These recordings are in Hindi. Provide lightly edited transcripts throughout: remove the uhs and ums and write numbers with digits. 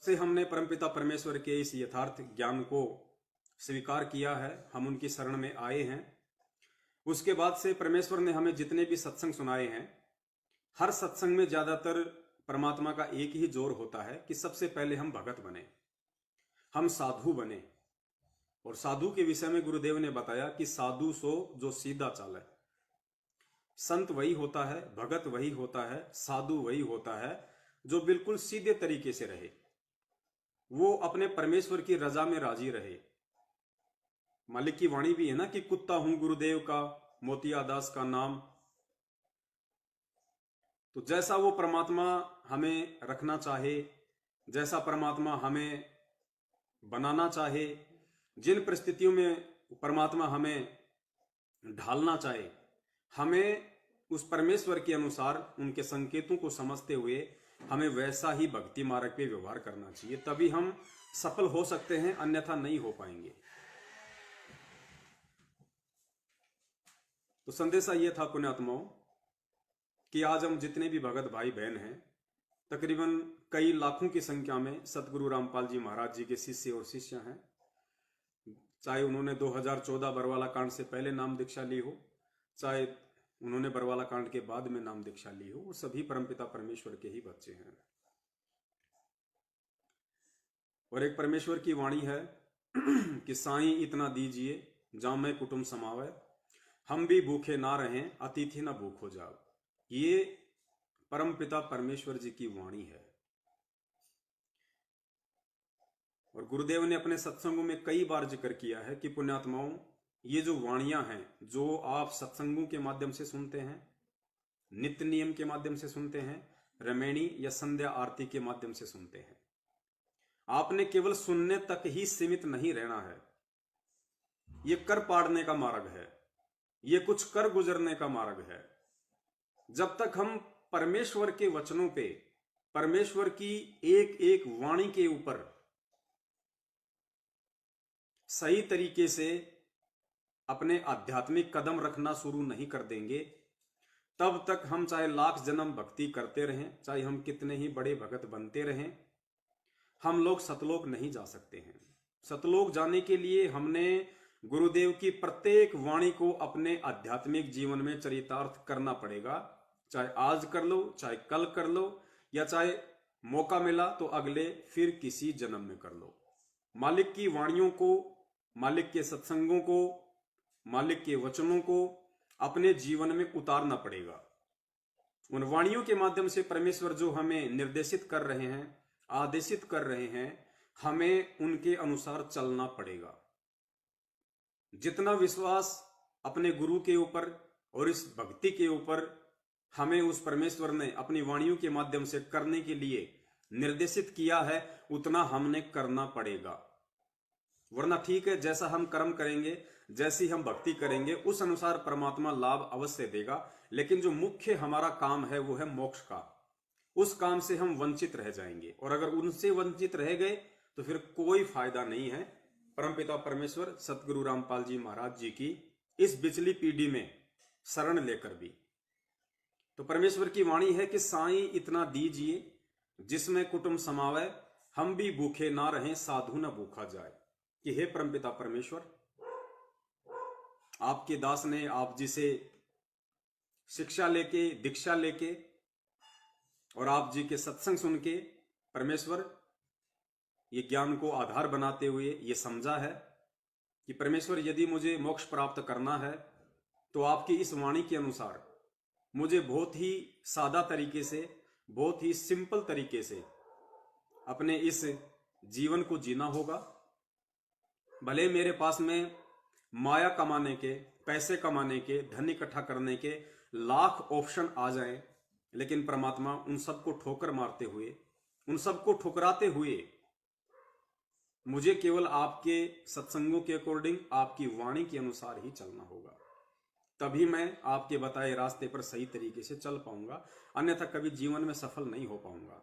से हमने परमपिता परमेश्वर के इस यथार्थ ज्ञान को स्वीकार किया है, हम उनकी शरण में आए हैं। उसके बाद से परमेश्वर ने हमें जितने भी सत्संग सुनाए हैं, हर सत्संग में ज्यादातर परमात्मा का एक ही जोर होता है कि सबसे पहले हम भगत बने, हम साधु बने। और साधु के विषय में गुरुदेव ने बताया कि साधु सो जो सीधा चाले। संत वही होता है, भगत वही होता है, साधु वही होता है जो बिल्कुल सीधे तरीके से रहे, वो अपने परमेश्वर की रजा में राजी रहे। मालिक की वाणी भी है ना कि कुत्ता हूं गुरुदेव का, मोतिया दास का नाम। तो जैसा वो परमात्मा हमें रखना चाहे, जैसा परमात्मा हमें बनाना चाहे, जिन परिस्थितियों में परमात्मा हमें ढालना चाहे, हमें उस परमेश्वर के अनुसार उनके संकेतों को समझते हुए हमें वैसा ही भक्ति मार्ग पे व्यवहार करना चाहिए, तभी हम सफल हो सकते हैं, अन्यथा नहीं हो पाएंगे। तो संदेशा यह था पुण्यात्माओं कि आज हम जितने भी भगत भाई बहन हैं, तकरीबन कई लाखों की संख्या में सतगुरु रामपाल जी महाराज जी के शिष्य और शिष्य हैं। चाहे उन्होंने 2014 बरवाला कांड से पहले नाम दीक्षा ली हो, चाहे उन्होंने बरवाला कांड के बाद में नाम दीक्षा ली हो, वो सभी परमपिता परमेश्वर के ही बच्चे हैं। और एक परमेश्वर की वाणी है कि साईं इतना दीजिए जामै कुटुंब समावे, हम भी भूखे ना रहें अतिथि ना भूख हो जाओ। ये परमपिता परमेश्वर जी की वाणी है। और गुरुदेव ने अपने सत्संगों में कई बार जिक्र किया है कि पुण्यात्माओं, ये जो वाणियां हैं जो आप सत्संगों के माध्यम से सुनते हैं, नित्य नियम के माध्यम से सुनते हैं, रमैणी या संध्या आरती के माध्यम से सुनते हैं, आपने केवल सुनने तक ही सीमित नहीं रहना है। ये कर पाड़ने का मार्ग है, ये कुछ कर गुजरने का मार्ग है। जब तक हम परमेश्वर के वचनों पे, परमेश्वर की एक एक वाणी के ऊपर सही तरीके से अपने आध्यात्मिक कदम रखना शुरू नहीं कर देंगे, तब तक हम चाहे लाख जन्म भक्ति करते रहें, चाहे हम कितने ही बड़े भगत बनते रहें, हम लोग सतलोक नहीं जा सकते हैं। सतलोक जाने के लिए हमने गुरुदेव की प्रत्येक वाणी को अपने आध्यात्मिक जीवन में चरितार्थ करना पड़ेगा। चाहे आज कर लो, चाहे कल कर लो, या चाहे मौका मिला तो अगले फिर किसी जन्म में कर लो। मालिक की वाणियों को, मालिक के सत्संगों को, मालिक के वचनों को अपने जीवन में उतारना पड़ेगा। उन वाणियों के माध्यम से परमेश्वर जो हमें निर्देशित कर रहे हैं, आदेशित कर रहे हैं, हमें उनके अनुसार चलना पड़ेगा। जितना विश्वास अपने गुरु के ऊपर और इस भक्ति के ऊपर हमें उस परमेश्वर ने अपनी वाणियों के माध्यम से करने के लिए निर्देशित किया है, उतना हमने करना पड़ेगा। वरना ठीक है, जैसा हम कर्म करेंगे, जैसी हम भक्ति करेंगे, उस अनुसार परमात्मा लाभ अवश्य देगा, लेकिन जो मुख्य हमारा काम है वो है मोक्ष का। उस काम से हम वंचित रह जाएंगे, और अगर उनसे वंचित रह गए तो फिर कोई फायदा नहीं है। परमपिता परमेश्वर सतगुरु रामपाल जी महाराज जी की इस बिचली पीढ़ी में शरण लेकर भी, तो परमेश्वर की वाणी है कि साईं इतना दीजिए जिसमें कुटुंब समावे, हम भी भूखे ना रहें साधु न भूखा जाए। कि हे परमपिता परमेश्वर, आपके दास ने आप जी से शिक्षा लेके, दीक्षा लेके और आप जी के सत्संग सुन के परमेश्वर ये ज्ञान को आधार बनाते हुए ये समझा है कि परमेश्वर यदि मुझे मोक्ष प्राप्त करना है तो आपकी इस वाणी के अनुसार मुझे बहुत ही सादा तरीके से, बहुत ही सिंपल तरीके से अपने इस जीवन को जीना होगा। भले मेरे पास में माया कमाने के, पैसे कमाने के, धन इकट्ठा करने के लाख ऑप्शन आ जाएं, लेकिन परमात्मा उन सबको ठोकर मारते हुए, उन सबको ठुकराते हुए मुझे केवल आपके सत्संगों के अकॉर्डिंग, आपकी वाणी के अनुसार ही चलना होगा। तभी मैं आपके बताए रास्ते पर सही तरीके से चल पाऊंगा, अन्यथा कभी जीवन में सफल नहीं हो पाऊंगा।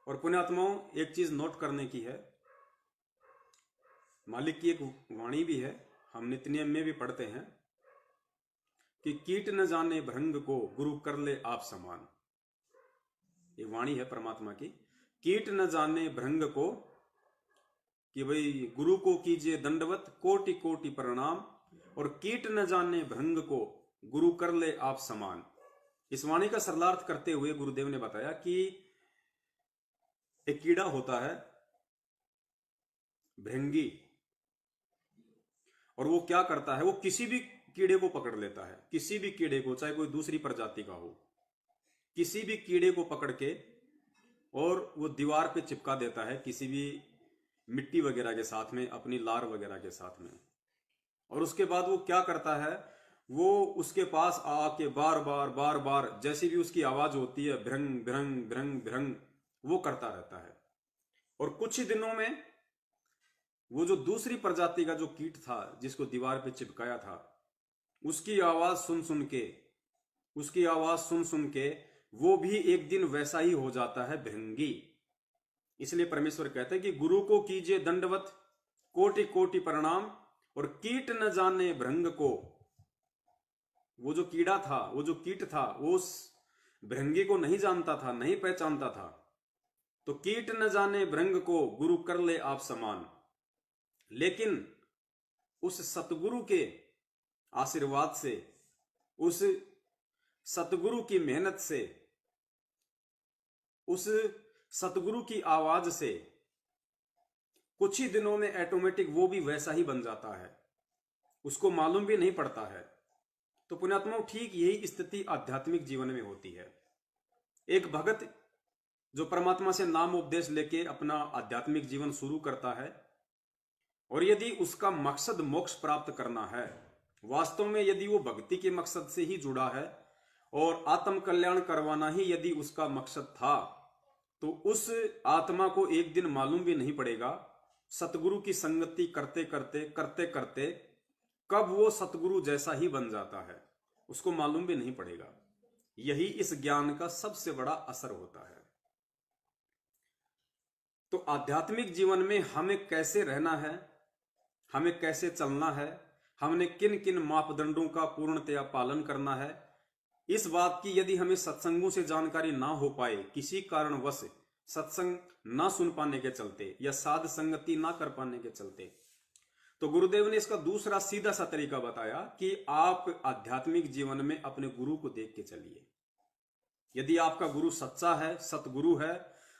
और पुण्यात्माओं, एक चीज नोट करने की है, मालिक की एक वाणी भी है, हम नित्य नियम में भी पढ़ते हैं कि कीट न जाने भृंग को गुरु कर ले आप समान। ये वाणी है परमात्मा की कीट न जाने भृंग को, कि भाई गुरु को कीजिए दंडवत कोटि कोटि प्रणाम, और कीट न जाने भृंग को गुरु कर ले आप समान। इस वाणी का सरलार्थ करते हुए गुरुदेव ने बताया कि एक कीड़ा होता है भृंगी, और वो क्या करता है, वो किसी भी कीड़े को पकड़ लेता है, किसी भी कीड़े को, चाहे कोई दूसरी प्रजाति का हो, किसी भी कीड़े को पकड़ के और वो दीवार पे चिपका देता है, किसी भी मिट्टी वगैरह के साथ में, अपनी लार वगैरह के साथ में। और उसके बाद वो क्या करता है, वो उसके पास आके बार बार जैसी भी उसकी आवाज होती है, भ्रंग भ्रंग भ्रंग भ्रंग, वो करता रहता है। और कुछ ही दिनों में वो जो दूसरी प्रजाति का जो कीट था जिसको दीवार पे चिपकाया था, उसकी आवाज सुन सुन के वो भी एक दिन वैसा ही हो जाता है, भृंगी। इसलिए परमेश्वर कहते हैं कि गुरु को कीजिए दंडवत कोटि कोटि प्रणाम, और कीट न जाने भृंग को, वो जो कीड़ा था, वो जो कीट था, वो उस भृंगी को नहीं जानता था, नहीं पहचानता था। तो कीट न जाने भृंग को गुरु कर ले आप समान। लेकिन उस सतगुरु के आशीर्वाद से, उस सतगुरु की मेहनत से, उस सतगुरु की आवाज से कुछ ही दिनों में ऑटोमेटिक वो भी वैसा ही बन जाता है, उसको मालूम भी नहीं पड़ता है। तो पुण्यात्माओं, ठीक यही स्थिति आध्यात्मिक जीवन में होती है। एक भगत जो परमात्मा से नाम उपदेश लेके अपना आध्यात्मिक जीवन शुरू करता है, और यदि उसका मकसद मोक्ष प्राप्त करना है, वास्तव में यदि वो भक्ति के मकसद से ही जुड़ा है और आत्म कल्याण करवाना ही यदि उसका मकसद था, तो उस आत्मा को एक दिन मालूम भी नहीं पड़ेगा, सतगुरु की संगति करते करते कब वो सतगुरु जैसा ही बन जाता है, उसको मालूम भी नहीं पड़ेगा। यही इस ज्ञान का सबसे बड़ा असर होता है। तो आध्यात्मिक जीवन में हमें कैसे रहना है, हमें कैसे चलना है, हमने किन किन मापदंडों का पूर्णतया पालन करना है, इस बात की यदि हमें सत्संगों से जानकारी ना हो पाए, किसी कारणवश सत्संग ना सुन पाने के चलते या साध संगति ना कर पाने के चलते, तो गुरुदेव ने इसका दूसरा सीधा सा तरीका बताया कि आप आध्यात्मिक जीवन में अपने गुरु को देख के चलिए। यदि आपका गुरु सच्चा है, सतगुरु है,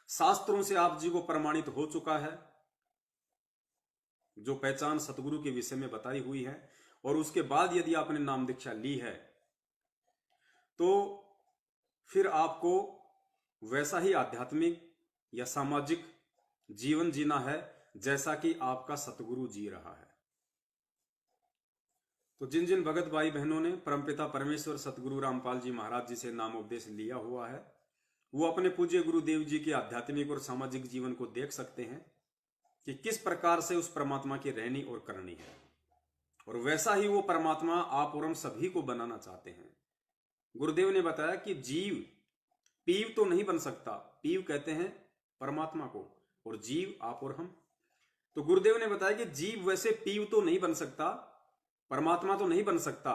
शास्त्रों से आप जी को प्रमाणित हो चुका है, जो पहचान सतगुरु के विषय में बताई हुई है, और उसके बाद यदि आपने नाम दीक्षा ली है, तो फिर आपको वैसा ही आध्यात्मिक या सामाजिक जीवन जीना है जैसा कि आपका सतगुरु जी रहा है। तो जिन जिन भगत भाई बहनों ने परमपिता परमेश्वर सतगुरु रामपाल जी महाराज जी से नाम उपदेश लिया हुआ है, वो अपने पूज्य गुरुदेव जी के आध्यात्मिक और सामाजिक जीवन को देख सकते हैं कि किस प्रकार से उस परमात्मा की रहनी और करनी है, और वैसा ही वो परमात्मा आप और हम सभी को बनाना चाहते हैं। गुरुदेव ने बताया कि जीव पीव तो नहीं बन सकता, पीव कहते हैं परमात्मा को, और जीव आप और हम। तो गुरुदेव ने बताया कि जीव वैसे पीव तो नहीं बन सकता, परमात्मा तो नहीं बन सकता,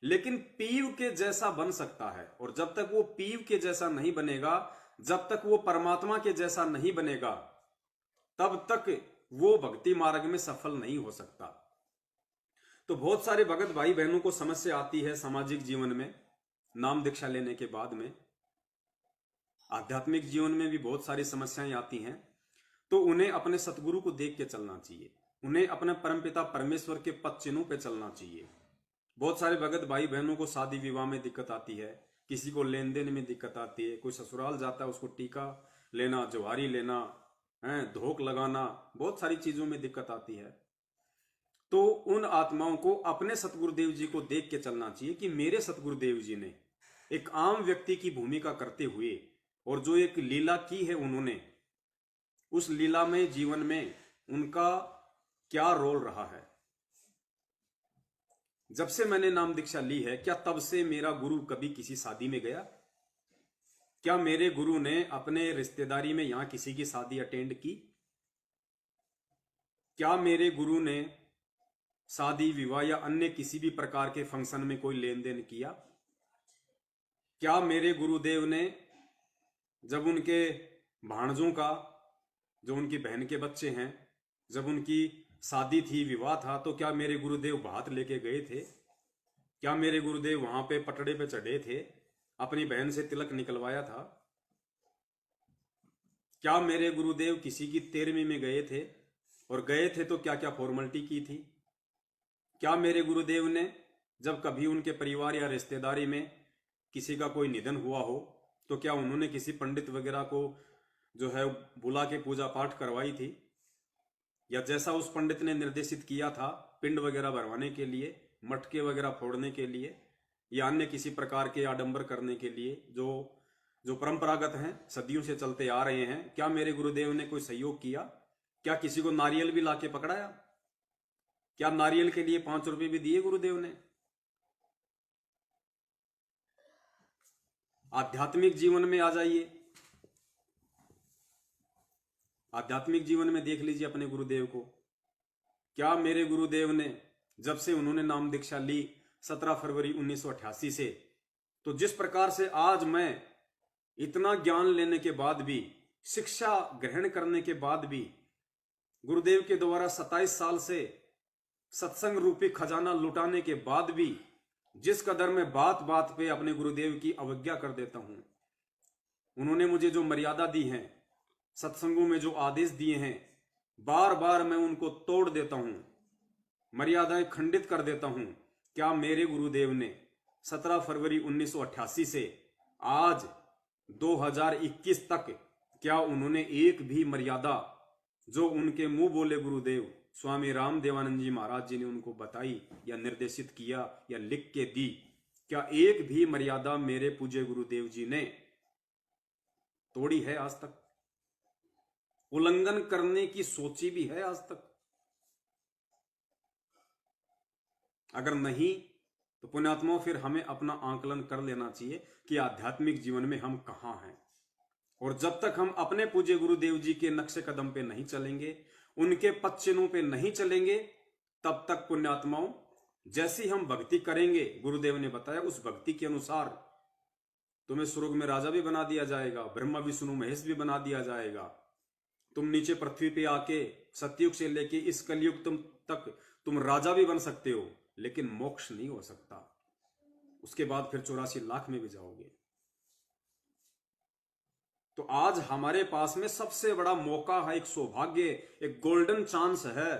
लेकिन पीव के जैसा बन सकता है। और जब तक वो पीव के जैसा नहीं बनेगा, जब तक वो परमात्मा के जैसा नहीं बनेगा, तब तक वो भक्ति मार्ग में सफल नहीं हो सकता। तो बहुत सारे भगत भाई बहनों को समस्या आती है सामाजिक जीवन में, नाम दीक्षा लेने के बाद में, आध्यात्मिक जीवन में भी बहुत सारी समस्याएं आती हैं। तो उन्हें अपने सतगुरु को देख के चलना चाहिए, उन्हें अपने परमपिता परमेश्वर के पद चिन्हों पे चलना चाहिए। बहुत सारे भगत भाई बहनों को शादी विवाह में दिक्कत आती है, किसी को लेन देन में दिक्कत आती है, कोई ससुराल जाता है उसको टीका लेना, जवारी लेना, धोख लगाना, बहुत सारी चीजों में दिक्कत आती है। तो उन आत्माओं को अपने सतगुरुदेव जी को देख के चलना चाहिए कि मेरे सतगुरुदेव जी ने एक आम व्यक्ति की भूमिका करते हुए और जो एक लीला की है उन्होंने, उस लीला में जीवन में उनका क्या रोल रहा है। जब से मैंने नाम दीक्षा ली है, क्या तब से मेरा गुरु कभी किसी शादी में गया? क्या मेरे गुरु ने अपने रिश्तेदारी में यहां किसी की शादी अटेंड की? क्या मेरे गुरु ने शादी विवाह या अन्य किसी भी प्रकार के फंक्शन में कोई लेन देन किया? क्या मेरे गुरुदेव ने जब उनके भाणजों का, जो उनकी बहन के बच्चे हैं, जब उनकी शादी थी, विवाह था, तो क्या मेरे गुरुदेव भात लेके गए थे? क्या मेरे गुरुदेव वहां पे पटड़े पे चढ़े थे, अपनी बहन से तिलक निकलवाया था? क्या मेरे गुरुदेव किसी की 13वीं में गए थे, और गए थे तो क्या क्या फॉर्मेलिटी की थी? क्या मेरे गुरुदेव ने जब कभी उनके परिवार या रिश्तेदारी में किसी का कोई निधन हुआ हो, तो क्या उन्होंने किसी पंडित वगैरह को जो है बुला के पूजा पाठ करवाई थी? या जैसा उस पंडित ने निर्देशित किया था पिंड वगैरह भरवाने के लिए, मटके वगैरह फोड़ने के लिए, या अन्य किसी प्रकार के आडंबर करने के लिए, जो जो परंपरागत हैं, सदियों से चलते आ रहे हैं, क्या मेरे गुरुदेव ने कोई सहयोग किया? क्या किसी को नारियल भी लाके पकड़ाया? क्या नारियल के लिए 5 रुपए भी दिए गुरुदेव ने? आध्यात्मिक जीवन में आ जाइए, आध्यात्मिक जीवन में देख लीजिए अपने गुरुदेव को। क्या मेरे गुरुदेव ने जब से उन्होंने नाम दीक्षा ली 17 फरवरी 1988 से, तो जिस प्रकार से आज मैं इतना ज्ञान लेने के बाद भी, शिक्षा ग्रहण करने के बाद भी, गुरुदेव के द्वारा 27 साल से सत्संग रूपी खजाना लुटाने के बाद भी, जिस कदर मैं बात बात पे अपने गुरुदेव की अवज्ञा कर देता हूं, उन्होंने मुझे जो मर्यादा दी है, सत्संगों में जो आदेश दिए हैं, बार बार मैं उनको तोड़ देता हूं, मर्यादाएं खंडित कर देता हूं। क्या मेरे गुरुदेव ने 17 फरवरी 1988 से आज 2021 तक, क्या उन्होंने एक भी मर्यादा जो उनके मुंह बोले गुरुदेव स्वामी राम देवानंद जी महाराज जी ने उनको बताई या निर्देशित किया या लिख के दी, क्या एक भी मर्यादा मेरे पूज्य गुरुदेव जी ने तोड़ी है आज तक? उल्लंघन करने की सोची भी है आज तक? अगर नहीं तो पुण्यात्माओं, फिर हमें अपना आंकलन कर लेना चाहिए कि आध्यात्मिक जीवन में हम कहां हैं। और जब तक हम अपने पूज्य गुरुदेव जी के नक्शे कदम पे नहीं चलेंगे, उनके पद चिन्हों पे नहीं चलेंगे, तब तक पुण्यात्माओं, जैसी हम भक्ति करेंगे, गुरुदेव ने बताया उस भक्ति के अनुसार तुम्हें स्वर्ग में राजा भी बना दिया जाएगा, ब्रह्मा विष्णु महेश भी बना दिया जाएगा। तुम नीचे पृथ्वी पे आके सतयुग से लेके इस कलयुग तक तुम राजा भी बन सकते हो, लेकिन मोक्ष नहीं हो सकता। उसके बाद फिर 84 लाख में भी जाओगे। तो आज हमारे पास में सबसे बड़ा मौका है, एक सौभाग्य, एक गोल्डन चांस है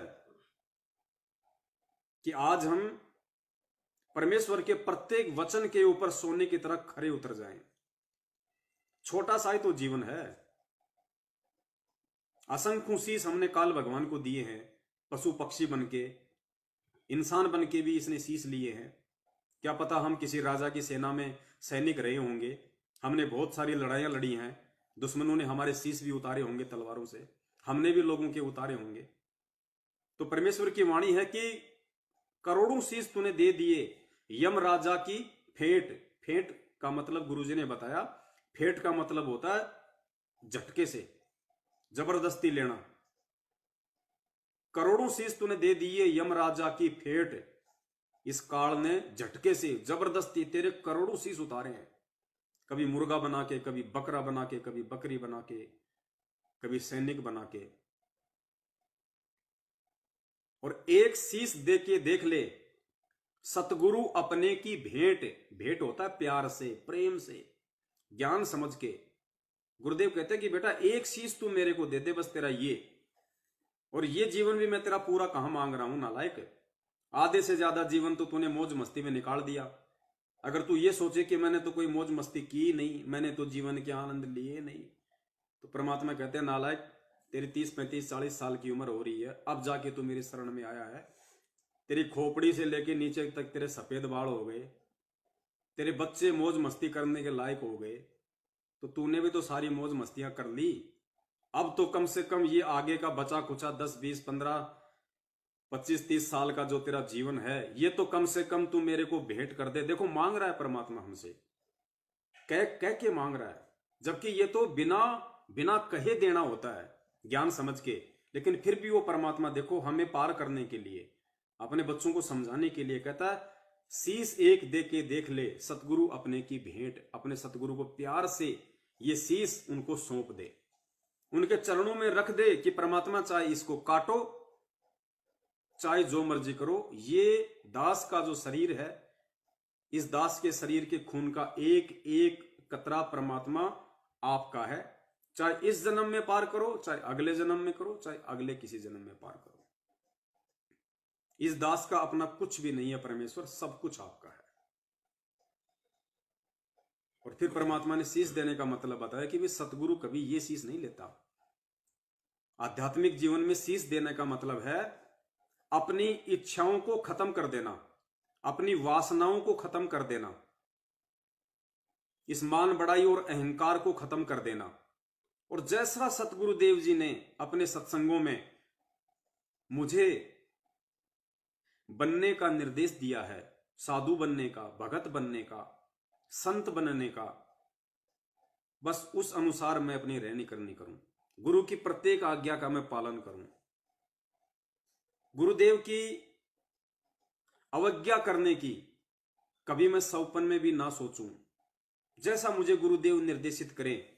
कि आज हम परमेश्वर के प्रत्येक वचन के ऊपर सोने की तरह खरे उतर जाएं। छोटा सा ही तो जीवन है। असंख्य शीश हमने काल भगवान को दिए हैं, पशु पक्षी बनके, इंसान बनके भी इसने शीश लिए हैं। क्या पता हम किसी राजा की सेना में सैनिक रहे होंगे, हमने बहुत सारी लड़ाइयां लड़ी हैं, दुश्मनों ने हमारे शीश भी उतारे होंगे तलवारों से, हमने भी लोगों के उतारे होंगे। तो परमेश्वर की वाणी है कि करोड़ों शीश तूने दे दिए, यम राजा की फेंट। फेंट का मतलब गुरुजी ने बताया, फेंट का मतलब होता है झटके से, जबरदस्ती लेना। करोड़ों शीश तूने दे दिए यम राजा की फेंट, इस काल ने झटके से जबरदस्ती तेरे करोड़ों शीश उतारे हैं। कभी मुर्गा बना के, कभी बकरा बना के, कभी बकरी बना के, कभी सैनिक बना के। और एक शीश दे के देख ले, सतगुरु अपने की भेंट। भेंट होता है प्यार से, प्रेम से, ज्ञान समझ के। गुरुदेव कहते हैं कि बेटा एक शीश तू मेरे को दे दे, बस तेरा ये, और ये जीवन भी मैं तेरा पूरा कहां मांग रहा हूं नालायक। आधे से ज्यादा जीवन तो तूने मौज मस्ती में निकाल दिया। अगर तू ये सोचे कि मैंने तो कोई मौज मस्ती की नहीं, मैंने तो जीवन के आनंद लिए नहीं, तो परमात्मा कहते हैं नालायक, तेरी 30, 35, 40 साल की उम्र हो रही है, अब जाके तू मेरी शरण में आया है। तेरी खोपड़ी से लेके नीचे तक तेरे सफेद बाल हो गए, तेरे बच्चे मौज मस्ती करने के लायक हो गए, तो तूने भी तो सारी मौज मस्तियां कर ली। अब तो कम से कम ये आगे का बचा कुचा 10, 20, 15, 25, 30 साल का जो तेरा जीवन है, ये तो कम से कम तू मेरे को भेंट कर दे। देखो मांग रहा है परमात्मा हमसे, कह कह के मांग रहा है, जबकि ये तो बिना बिना कहे देना होता है, ज्ञान समझ के। लेकिन फिर भी वो परमात्मा देखो हमें पार करने के लिए, अपने बच्चों को समझाने के लिए कहता है, शीश एक दे के देख ले, सतगुरु अपने की भेंट। अपने सतगुरु को प्यार से ये शीश उनको सौंप दे। उनके चरणों में रख दे कि परमात्मा चाहे इसको काटो, चाहे जो मर्जी करो, ये दास का जो शरीर है, इस दास के शरीर के खून का एक एक कतरा परमात्मा आपका है। चाहे इस जन्म में पार करो, चाहे अगले जन्म में करो, चाहे अगले किसी जन्म में पार करो। इस दास का अपना कुछ भी नहीं है परमेश्वर, सब कुछ आपका है। और फिर परमात्मा ने शीश देने का मतलब बताया कि वे सतगुरु कभी ये शीश नहीं लेता। आध्यात्मिक जीवन में शीश देने का मतलब है अपनी इच्छाओं को खत्म कर देना, अपनी वासनाओं को खत्म कर देना, इस मान बड़ाई और अहंकार को खत्म कर देना। और जैसा सतगुरुदेव जी ने अपने सत्संगों में मुझे बनने का निर्देश दिया है, साधु बनने का, भगत बनने का, संत बनने का, बस उस अनुसार मैं अपनी रहनी करनी करूं, गुरु की प्रत्येक आज्ञा का मैं पालन करूं, गुरुदेव की अवज्ञा करने की कभी मैं सौपन में भी ना सोचूं। जैसा मुझे गुरुदेव निर्देशित करें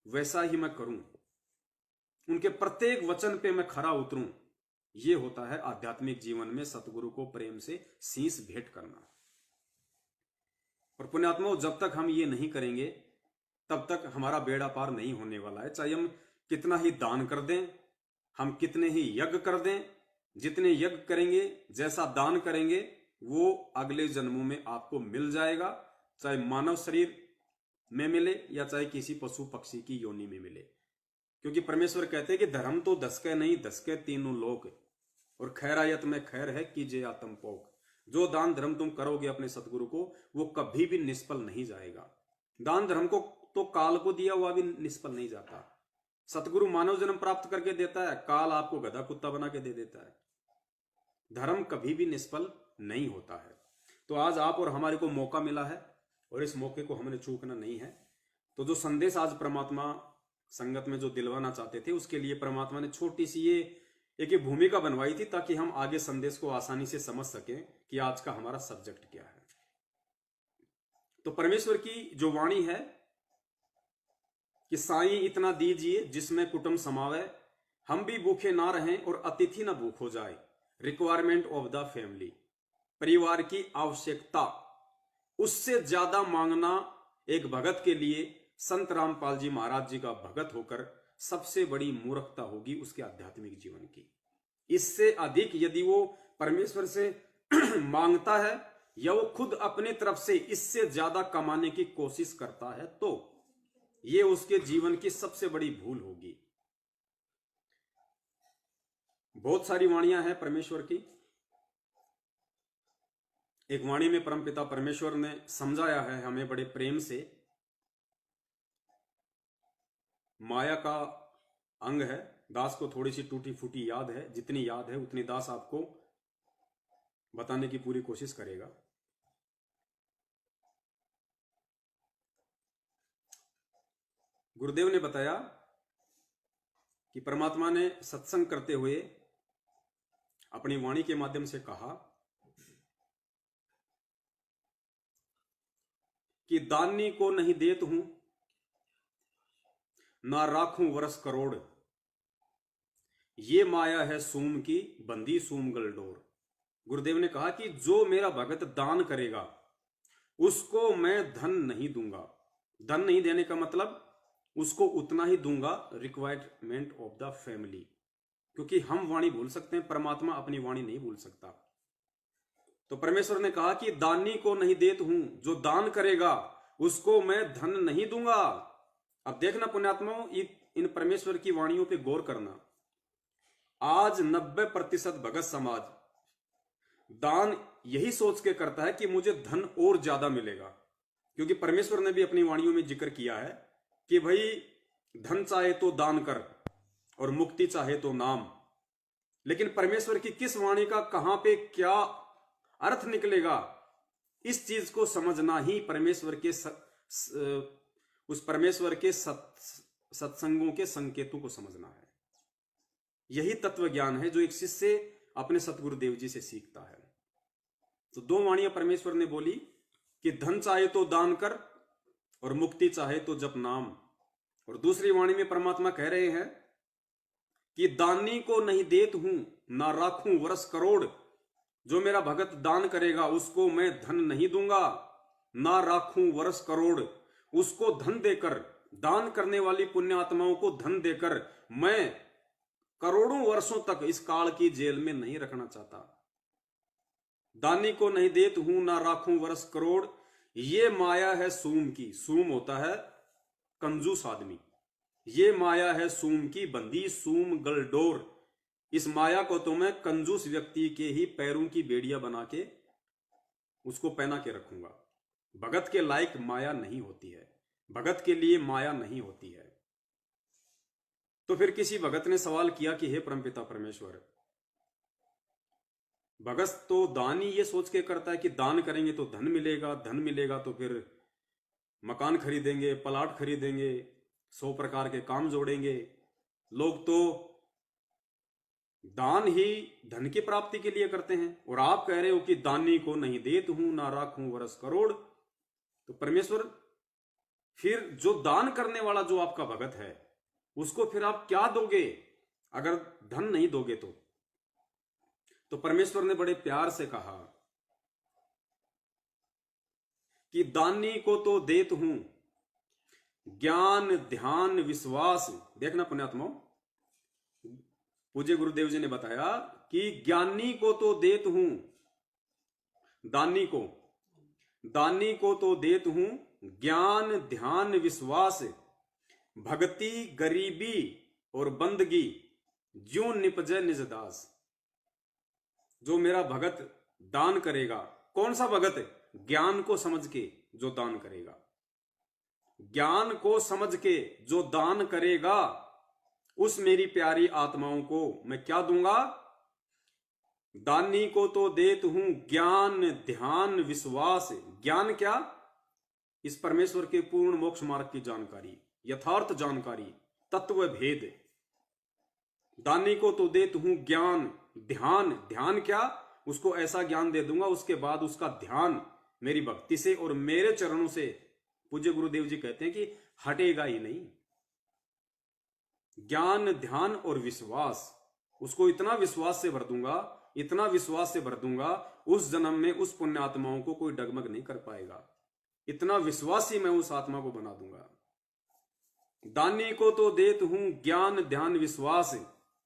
वैसा ही मैं करूं, उनके प्रत्येक वचन पे मैं खरा उतरूं। यह होता है आध्यात्मिक जीवन में सतगुरु को प्रेम से शीश भेंट करना। और पुण्यात्माओं, जब तक हम ये नहीं करेंगे तब तक हमारा बेड़ा पार नहीं होने वाला है। चाहे हम कितना ही दान कर दें, हम कितने ही यज्ञ कर दें, जितने यज्ञ करेंगे, जैसा दान करेंगे, वो अगले जन्मों में आपको मिल जाएगा, चाहे मानव शरीर में मिले या चाहे किसी पशु पक्षी की योनि में मिले। क्योंकि परमेश्वर कहते हैं कि धर्म तो दसके नहीं, दसके तीनों लोक, और खैरायत में खैर है कीजिए आत्म पोक। जो दान धर्म तुम करोगे अपने सतगुरु को, वो कभी भी निष्फल नहीं जाएगा। दान धर्म को तो काल को दिया हुआ भी निष्फल नहीं जाता। सतगुरु मानव जन्म प्राप्त करके देता है, काल आपको गधा कुत्ता बना के दे देता है। धर्म कभी भी निष्फल नहीं होता है। तो आज आप और हमारे को मौका मिला है और इस मौके को हमने चूकना नहीं है। तो जो संदेश आज परमात्मा संगत में जो दिलवाना चाहते थे, उसके लिए परमात्मा ने छोटी सी ये एक भूमिका बनवाई थी, ताकि हम आगे संदेश को आसानी से समझ सकें कि आज का हमारा सब्जेक्ट क्या है। तो परमेश्वर की जो वाणी है कि साईं इतना दीजिए जिसमें कुटुंब समावे, हम भी भूखे ना रहें और अतिथि ना भूख हो जाए। रिक्वायरमेंट ऑफ द फैमिली, परिवार की आवश्यकता, उससे ज्यादा मांगना एक भगत के लिए संत रामपाल जी महाराज जी का भगत होकर सबसे बड़ी मूर्खता होगी उसके आध्यात्मिक जीवन की। इससे अधिक यदि वो परमेश्वर से मांगता है या वो खुद अपनी तरफ से इससे ज्यादा कमाने की कोशिश करता है, तो ये उसके जीवन की सबसे बड़ी भूल होगी। बहुत सारी वाणियां हैं परमेश्वर की। एक वाणी में परमपिता परमेश्वर ने समझाया है हमें बड़े प्रेम से। माया का अंग है, दास को थोड़ी सी टूटी फूटी याद है, जितनी याद है उतनी दास आपको बताने की पूरी कोशिश करेगा। गुरुदेव ने बताया कि परमात्मा ने सत्संग करते हुए अपनी वाणी के माध्यम से कहा कि दानी को नहीं देत हूं, ना राखूं वर्ष करोड़, ये माया है सूम की बंदी सूम गलडोर। गुरुदेव ने कहा कि जो मेरा भगत दान करेगा उसको मैं धन नहीं दूंगा। धन नहीं देने का मतलब उसको उतना ही दूंगा, रिक्वायरमेंट ऑफ द फैमिली। क्योंकि हम वाणी भूल सकते हैं, परमात्मा अपनी वाणी नहीं भूल सकता। तो परमेश्वर ने कहा कि दानी को नहीं देत हूं, जो दान करेगा उसको मैं धन नहीं दूंगा। अब देखना पुण्यात्माओं, इन परमेश्वर की वाणियों पे गौर करना। आज 90% भगत समाज दान यही सोच के करता है कि मुझे धन और ज्यादा मिलेगा। क्योंकि परमेश्वर ने भी अपनी वाणियों में जिक्र किया है कि भाई धन चाहे तो दान कर और मुक्ति चाहे तो नाम। लेकिन परमेश्वर की किस वाणी का कहां पे क्या अर्थ निकलेगा, इस चीज को समझना ही परमेश्वर के उस परमेश्वर के सत्संगों के संकेतों को समझना है। यही तत्व ज्ञान है जो एक शिष्य अपने सतगुरुदेव जी से सीखता है। तो दो वाणियां परमेश्वर ने बोली कि धन चाहे तो दान कर और मुक्ति चाहे तो जप नाम। और दूसरी वाणी में परमात्मा कह रहे हैं कि दानी को नहीं देत हूं ना राखूं वर्ष करोड़। जो मेरा भगत दान करेगा उसको मैं धन नहीं दूंगा, ना राखूं वर्ष करोड़। उसको धन देकर, दान करने वाली पुण्य आत्माओं को धन देकर मैं करोड़ों वर्षों तक इस काल की जेल में नहीं रखना चाहता। दानी को नहीं देत हूं ना राखूं वर्ष करोड़। ये माया है सूम की। सूम होता है कंजूस आदमी। ये माया है सूम की बंदी, सूम गलडोर। इस माया को तो मैं कंजूस व्यक्ति के ही पैरों की बेड़ियां बना के उसको पहना के रखूंगा। भगत के लायक माया नहीं होती है, भगत के लिए माया नहीं होती है। तो फिर किसी भगत ने सवाल किया कि हे परमपिता परमेश्वर, भगत तो दान ही ये सोच के करता है कि दान करेंगे तो धन मिलेगा, धन मिलेगा तो फिर मकान खरीदेंगे, प्लाट खरीदेंगे, 100 प्रकार के काम जोड़ेंगे। लोग तो दान ही धन की प्राप्ति के लिए करते हैं, और आप कह रहे हो कि दानी को नहीं देत हूं ना राखूं वर्ष करोड़। तो परमेश्वर, फिर जो दान करने वाला जो आपका भगत है उसको फिर आप क्या दोगे अगर धन नहीं दोगे तो परमेश्वर ने बड़े प्यार से कहा कि दानी को तो देत हूं ज्ञान ध्यान विश्वास। देखना पुण्यात्माओं, पूज्य गुरुदेव जी ने बताया कि ज्ञानी को तो देत हूं, दानी को तो देत हूं ज्ञान ध्यान विश्वास, भक्ति गरीबी और बंदगी, ज्यों निपजे निज दास। जो मेरा भगत दान करेगा, कौन सा भगत? ज्ञान को समझ के जो दान करेगा, ज्ञान को समझ के जो दान करेगा, उस मेरी प्यारी आत्माओं को मैं क्या दूंगा? दानी को तो देत हूं ज्ञान ध्यान विश्वास। ज्ञान क्या? इस परमेश्वर के पूर्ण मोक्ष मार्ग की जानकारी, यथार्थ जानकारी, तत्व भेद। दानी को तो देत हूं ज्ञान ध्यान। ध्यान क्या? उसको ऐसा ज्ञान दे दूंगा उसके बाद उसका ध्यान मेरी भक्ति से और मेरे चरणों से, पूज्य गुरुदेव जी कहते हैं कि हटेगा ही नहीं। ज्ञान ध्यान और विश्वास, उसको इतना विश्वास से भर दूंगा, इतना विश्वास से भर दूंगा, उस जन्म में उस पुण्य आत्माओं को कोई डगमग नहीं कर पाएगा। इतना विश्वासी मैं उस आत्मा को बना दूंगा। दानी को तो देत हूं ज्ञान ध्यान विश्वास,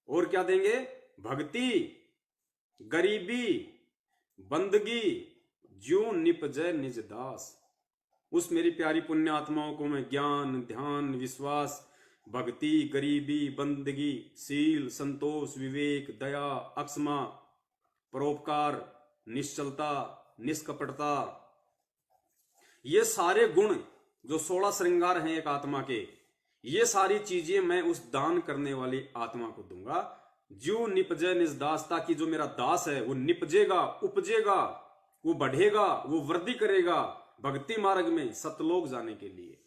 और क्या देंगे? भक्ति गरीबी बंदगी, ज्यों निपजे निज दास। उस मेरी प्यारी पुण्य आत्माओं को मैं ज्ञान ध्यान विश्वास भक्ति गरीबी बंदगी शील संतोष विवेक दया अक्षमा परोपकार निश्चलता निष्कपटता, ये सारे गुण जो 16 श्रृंगार हैं एक आत्मा के, ये सारी चीजें मैं उस दान करने वाली आत्मा को दूंगा। ज्यों निपजे निज दास, ताकि जो मेरा दास है वो निपजेगा, उपजेगा, वो बढ़ेगा, वो वृद्धि करेगा भक्ति मार्ग में सतलोक जाने के लिए।